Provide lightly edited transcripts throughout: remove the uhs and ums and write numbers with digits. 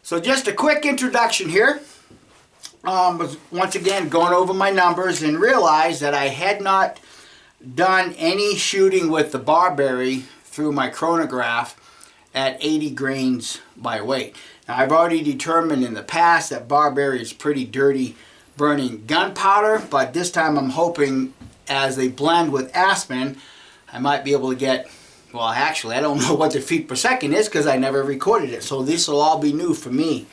So just a quick introduction here. Was once again going over my numbers and realized that I had not done any shooting with the Barberry through my chronograph at 80 grains by weight. Now I've already determined in the past that Barberry is pretty dirty burning gunpowder, but this time I'm hoping as they blend with Aspen I might be able to get, well actually I don't know what the feet per second is because I never recorded it, so this will all be new for me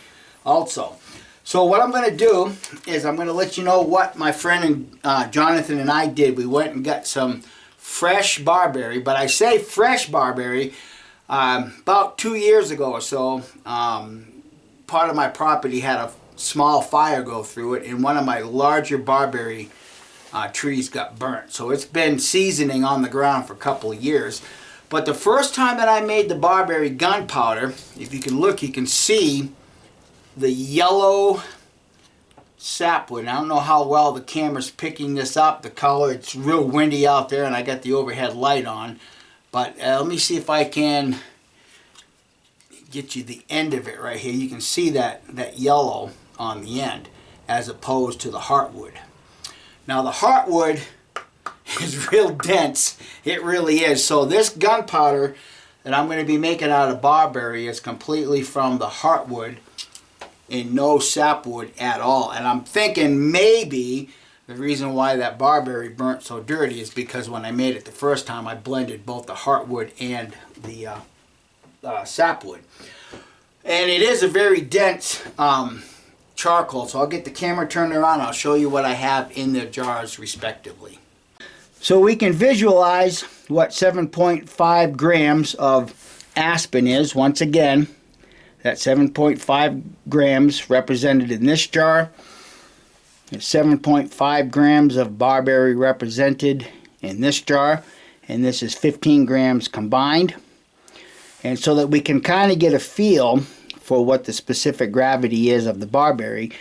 also. So what I'm going to do is I'm going to let you know what my friend Jonathan and I did. We went and got some fresh Barberry, but I say fresh Barberry, about 2 years ago or so, part of my property had a small fire go through it and one of my larger Barberry trees got burnt. So it's been seasoning on the ground for a couple of years. But the first time that I made the Barberry gunpowder, if you can look, you can see the yellow sapwood. I don't know how well the camera's picking this up, the color. It's real windy out there and I got the overhead light on. But let me see if I can get you the end of it right here. You can see that yellow on the end as opposed to the heartwood. Now the heartwood is real dense. It really is. So this gunpowder that I'm going to be making out of Barberry is completely from the heartwood and no sapwood at all. And I'm thinking maybe the reason why that Barberry burnt so dirty is because when I made it the first time I blended both the heartwood and the sapwood. And it is a very dense charcoal, so I'll get the camera turned around. I'll show you what I have in the jars respectively. So we can visualize what 7.5 grams of Aspen is. Once again, that 7.5 grams represented in this jar. 7.5 grams of Barberry represented in this jar. And this is 15 grams combined. And so that we can kind of get a feel for what the specific gravity is of the Barberry,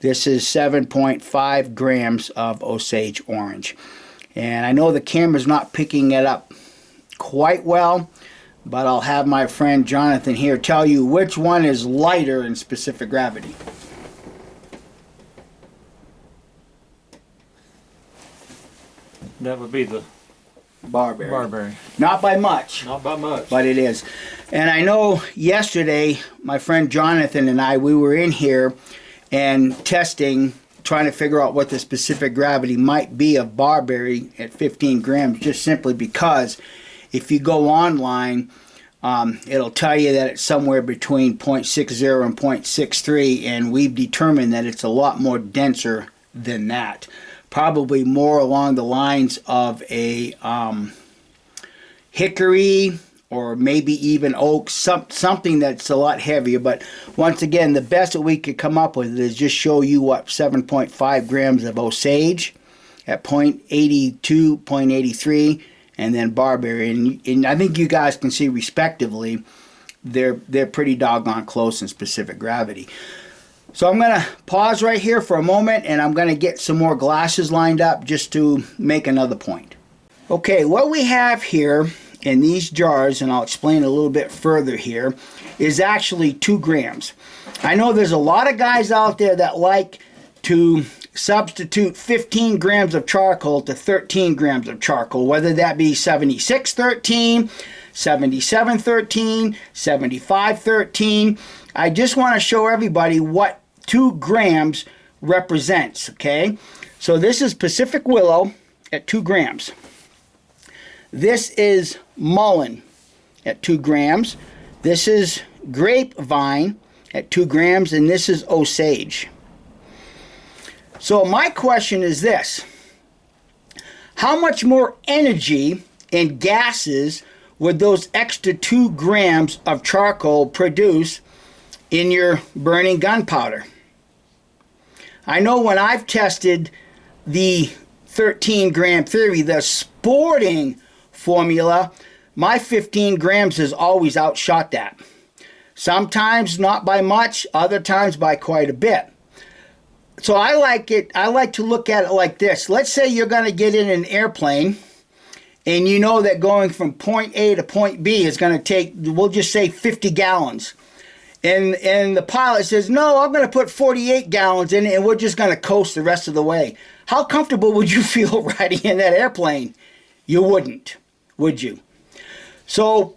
this is 7.5 grams of Osage orange. And I know the camera's not picking it up quite well, but I'll have my friend Jonathan here tell you which one is lighter in specific gravity. That would be the Barberry. Barberry. Not by much. Not by much. But it is. And I know yesterday my friend Jonathan and I, we were in here and testing, trying to figure out what the specific gravity might be of Barberry at 15 grams, just simply because if you go online, it'll tell you that it's somewhere between 0.60 and 0.63, and we've determined that it's a lot more denser than that. Probably more along the lines of a hickory or maybe even oak, something that's a lot heavier. But once again, the best that we could come up with is just show you what 7.5 grams of Osage at 0.82, 0.83, and then Barberry. And I think you guys can see respectively, they're pretty doggone close in specific gravity. So I'm going to pause right here for a moment and I'm going to get some more glasses lined up just to make another point. Okay, what we have here in these jars, and I'll explain a little bit further here, is actually 2 grams. I know there's a lot of guys out there that like to substitute 15 grams of charcoal to 13 grams of charcoal, whether that be 7613, 7713, 7513. I just want to show everybody what 2 grams represents, okay? So this is Pacific Willow at 2 grams. This is Mullen at 2 grams. This is Grapevine at 2 grams, and this is Osage. So my question is this: how much more energy and gases would those extra 2 grams of charcoal produce in your burning gunpowder? I know when I've tested the 13 gram theory, the sporting formula, my 15 grams has always outshot that. Sometimes not by much, other times by quite a bit. So I like to look at it like this. Let's say you're going to get in an airplane and you know that going from point A to point B is going to take, we'll just say 50 gallons. And the pilot says, no, I'm going to put 48 gallons in it and we're just going to coast the rest of the way. How comfortable would you feel riding in that airplane? You wouldn't, would you? So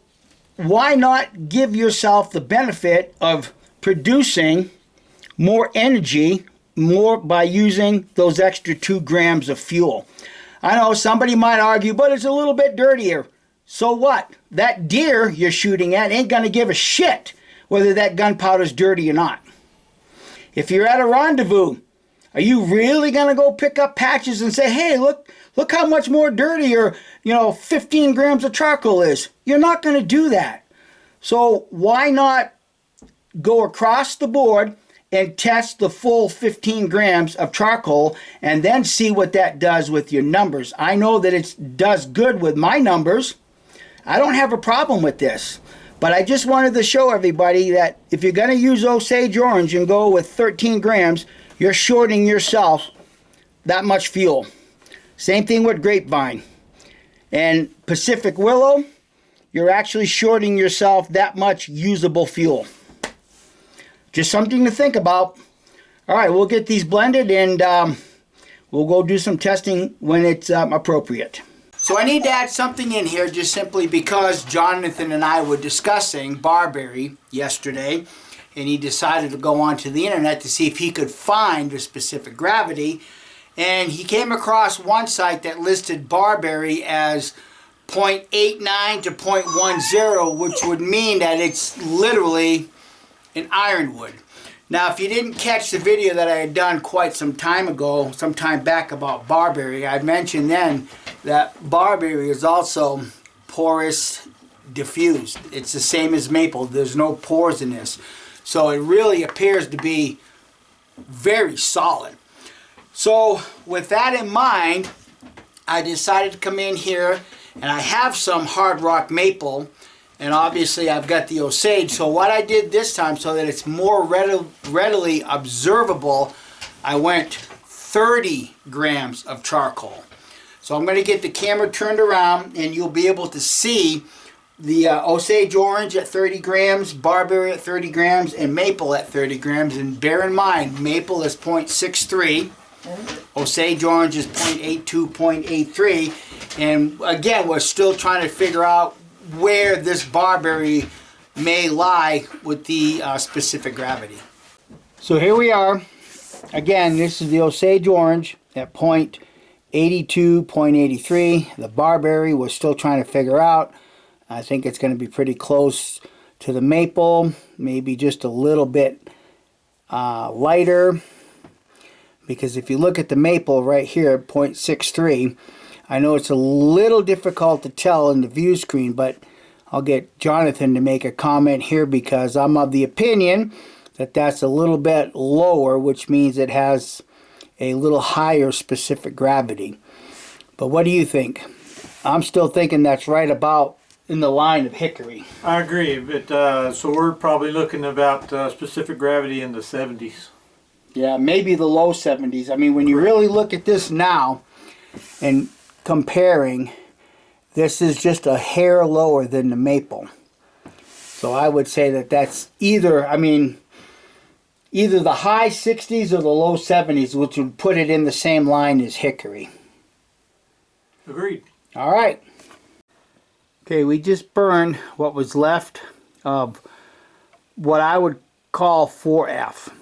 why not give yourself the benefit of producing more energy more by using those extra 2 grams of fuel? I know somebody might argue, but it's a little bit dirtier. So what? That deer you're shooting at ain't going to give a shit whether that gunpowder's dirty or not. If you're at a rendezvous, are you really going to go pick up patches and say, hey, look how much more dirtier, 15 grams of charcoal is? You're not going to do that. So why not go across the board and test the full 15 grams of charcoal and then see what that does with your numbers? I know that it does good with my numbers. I don't have a problem with this. But I just wanted to show everybody that if you're going to use Osage Orange and go with 13 grams, you're shorting yourself that much fuel. Same thing with grapevine. And Pacific Willow, you're actually shorting yourself that much usable fuel. Just something to think about. All right, we'll get these blended and we'll go do some testing when it's appropriate. So I need to add something in here just simply because Jonathan and I were discussing Barberry yesterday, and he decided to go onto the internet to see if he could find a specific gravity, and he came across one site that listed Barberry as 0.89 to 0.10, which would mean that it's literally an ironwood. Now, if you didn't catch the video that I had done quite some time back about Barberry, I mentioned then that Barberry is also porous diffused. It's the same as maple. There's no pores in this. So it really appears to be very solid. So with that in mind, I decided to come in here, and I have some hard rock maple, and obviously I've got the Osage. So what I did this time, so that it's more readily observable, I went 30 grams of charcoal. So I'm going to get the camera turned around and you'll be able to see the Osage Orange at 30 grams, Barberry at 30 grams, and Maple at 30 grams. And bear in mind, Maple is 0.63, Osage Orange is 0.82, 0.83. And again, we're still trying to figure out where this Barberry may lie with the specific gravity. So here we are. Again, this is the Osage Orange at 0.82, 0.83. The Barberry we're still trying to figure out. I think it's going to be pretty close to the Maple, maybe just a little bit lighter. Because if you look at the Maple right here at 0.63, I know it's a little difficult to tell in the view screen, but I'll get Jonathan to make a comment here because I'm of the opinion that that's a little bit lower, which means it has a little higher specific gravity. But what do you think? I'm still thinking that's right about in the line of hickory. I agree, but so we're probably looking about specific gravity in the 70s. Yeah, maybe the low 70s. I mean, when you really look at this now and comparing, this is just a hair lower than the Maple. So I would say that that's either, either the high 60s or the low 70s, which would put it in the same line as hickory. Agreed. All right. Okay, we just burned what was left of what I would call 4F.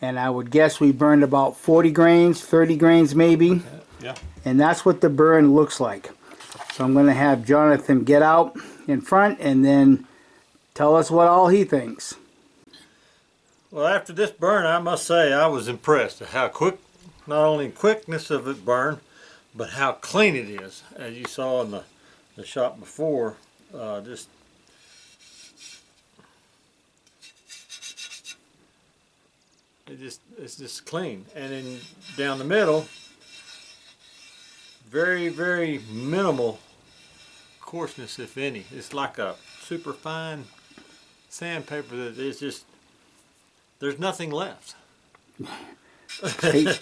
And I would guess we burned about 40 grains, 30 grains maybe. Yeah. And that's what the burn looks like. So I'm going to have Jonathan get out in front and then tell us what all he thinks. Well, after this burn, I must say I was impressed at how quick, not only quickness of it burn, but how clean it is. As you saw in the shot before, it's just clean. And then down the middle, very, very minimal coarseness, if any. It's like a super fine sandpaper that is just, there's nothing left. Okay,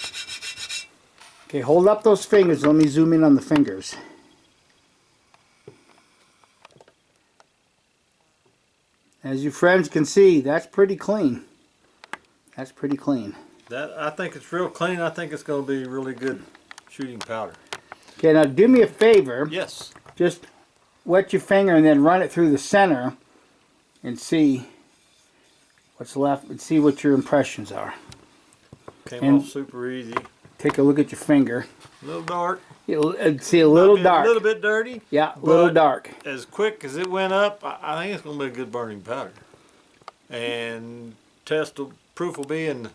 hold up those fingers. Let me zoom in on the fingers. As you friends can see, that's pretty clean. That's pretty clean. I think it's real clean. I think it's going to be really good shooting powder. Okay, now do me a favor. Yes. Just wet your finger and then run it through the center and see what's left and see what your impressions are. Came off super easy. Take a look at your finger. A little dark. You'll see a little dark. A little bit dirty. Yeah, a little dark. As quick as it went up, I think it's going to be a good burning powder. And proof will be in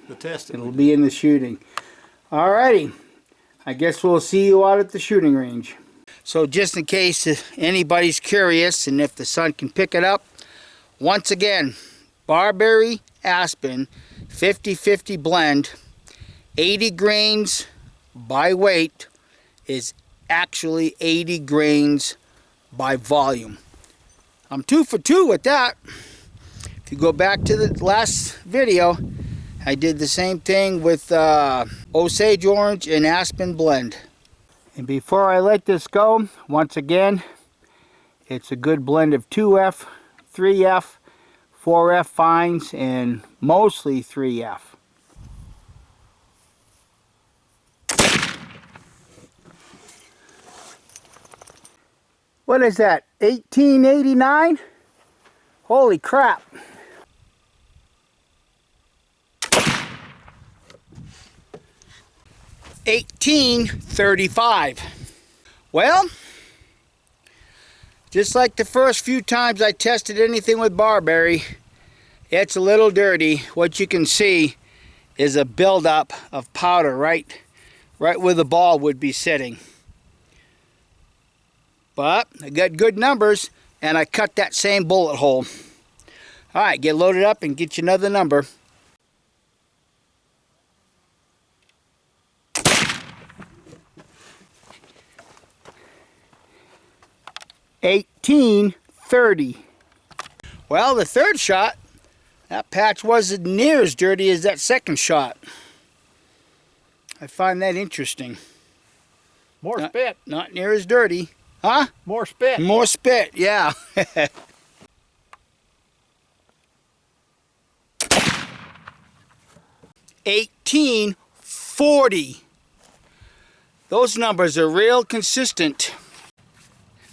the testing. It'll be in the shooting. Alrighty. I guess we'll see you out at the shooting range. So just in case anybody's curious and if the sun can pick it up, once again, Barberry Aspen 50-50 blend, 80 grains by weight is actually 80 grains by volume. I'm 2 for 2 with that. If you go back to the last video, I did the same thing with Osage Orange and Aspen blend. And before I let this go, once again, it's a good blend of 2F, 3F, 4F fines, and mostly 3F. What is that, 1889? Holy crap. $18.35. Well, just like the first few times I tested anything with Barberry, it's a little dirty. What you can see is a buildup of powder right where the ball would be sitting. But I got good numbers and I cut that same bullet hole. Alright, get loaded up and get you another number. $18.30. Well, the third shot, that patch wasn't near as dirty as that second shot. I find that interesting. More spit. Not near as dirty. Huh? More spit. More spit, yeah. $18.40. Those numbers are real consistent.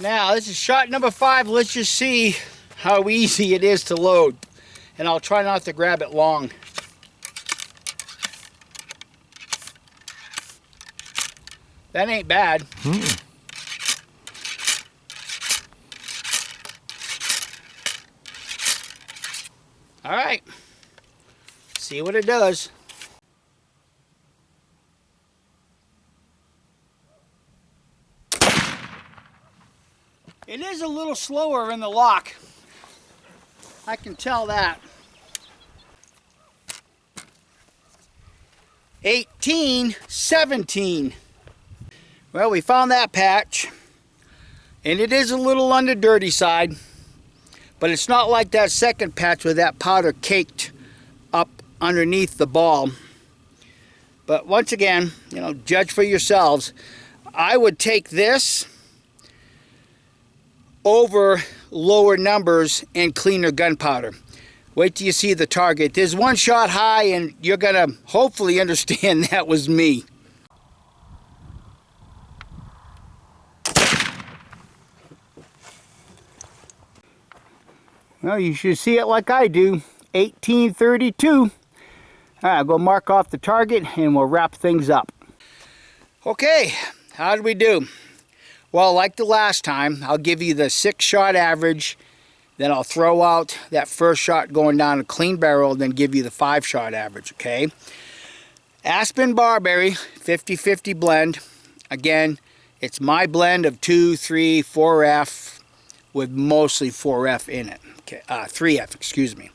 Now, this is shot number 5. Let's just see how easy it is to load. And I'll try not to grab it long. That ain't bad. All right. See what it does. It is a little slower in the lock. I can tell that. 18.17. Well, we found that patch. And it is a little on the dirty side. But it's not like that second patch with that powder caked up underneath the ball. But once again, you know, judge for yourselves. I would take this over lower numbers and cleaner gunpowder. Wait till you see the target. There's one shot high and you're gonna hopefully understand that was me. Well, you should see it like I do. 18.32. All right, I'll go mark off the target and we'll wrap things up. Okay, how did we do? Well, like the last time, I'll give you the 6-shot average, then I'll throw out that first shot going down a clean barrel, then give you the 5-shot average, okay? Aspen Barberry, 50-50 blend. Again, it's my blend of 2, 3, 4F with mostly 4F in it. Okay, 3F, excuse me.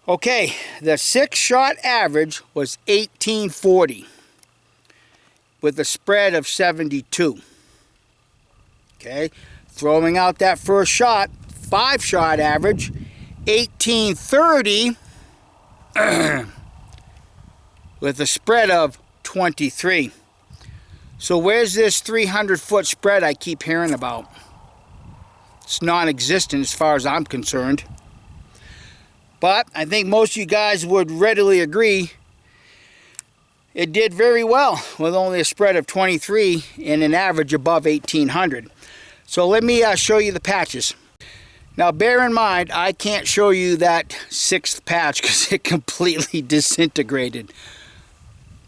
Okay, the 6-shot average was 18.40 with a spread of 72. Okay, throwing out that first shot, 5-shot average, 18.30 with a spread of 23. So where's this 300-foot spread I keep hearing about? It's non-existent as far as I'm concerned. But I think most of you guys would readily agree it did very well with only a spread of 23 and an average above 1800. So let me show you the patches. Now bear in mind, I can't show you that 6th patch because it completely disintegrated.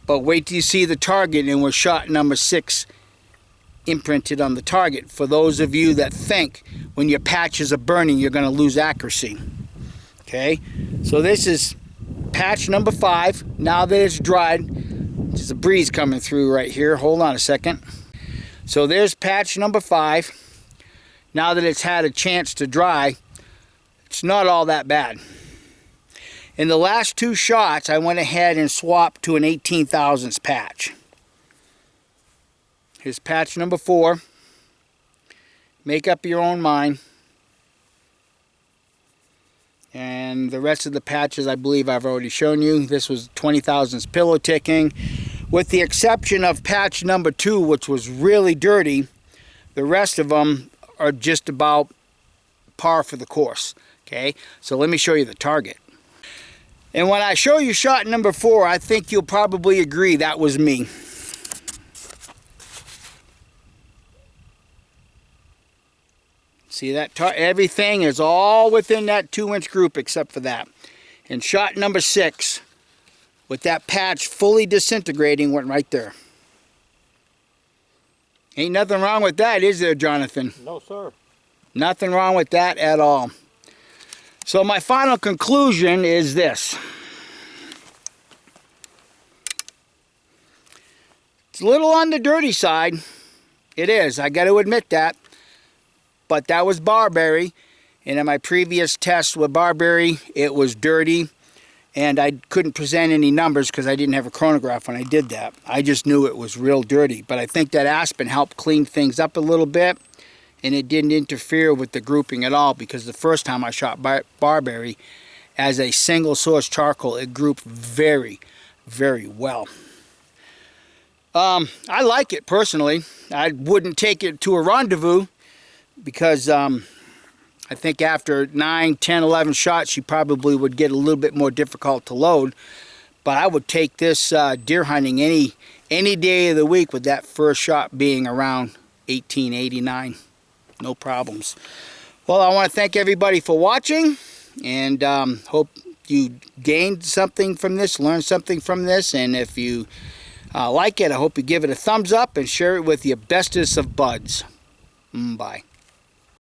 But wait till you see the target and with shot number 6 imprinted on the target. For those of you that think when your patches are burning you're going to lose accuracy. Okay, so this is patch number 5. Now that it's dried, there's a breeze coming through right here. Hold on a second. So there's patch number 5. Now that it's had a chance to dry, it's not all that bad. In the last 2 shots, I went ahead and swapped to an 18 thousandths patch. Here's patch number 4. Make up your own mind. And the rest of the patches I believe I've already shown you. This was 20 thousandths pillow ticking. With the exception of patch number 2, which was really dirty, the rest of them are just about par for the course. Okay, so let me show you the target. And when I show you shot number 4, I think you'll probably agree that was me. See that? Everything is all within that 2-inch group except for that. And shot number 6, with that patch fully disintegrating, went right there. Ain't nothing wrong with that, is there, Jonathan? No, sir. Nothing wrong with that at all. So my final conclusion is this. It's a little on the dirty side. It is, I got to admit that. But that was Barberry. And in my previous test with Barberry, it was dirty. And I couldn't present any numbers because I didn't have a chronograph when I did that. I just knew it was real dirty. But I think that Aspen helped clean things up a little bit. And it didn't interfere with the grouping at all, because the first time I shot Barberry as a single source charcoal, it grouped very, very well. I like it personally. I wouldn't take it to a rendezvous because I think after 9, 10, 11 shots, you probably would get a little bit more difficult to load. But I would take this deer hunting any day of the week with that first shot being around 1889. No problems. Well, I want to thank everybody for watching, and hope you gained something from this, learned something from this, and if you like it, I hope you give it a thumbs up and share it with your bestest of buds. Bye.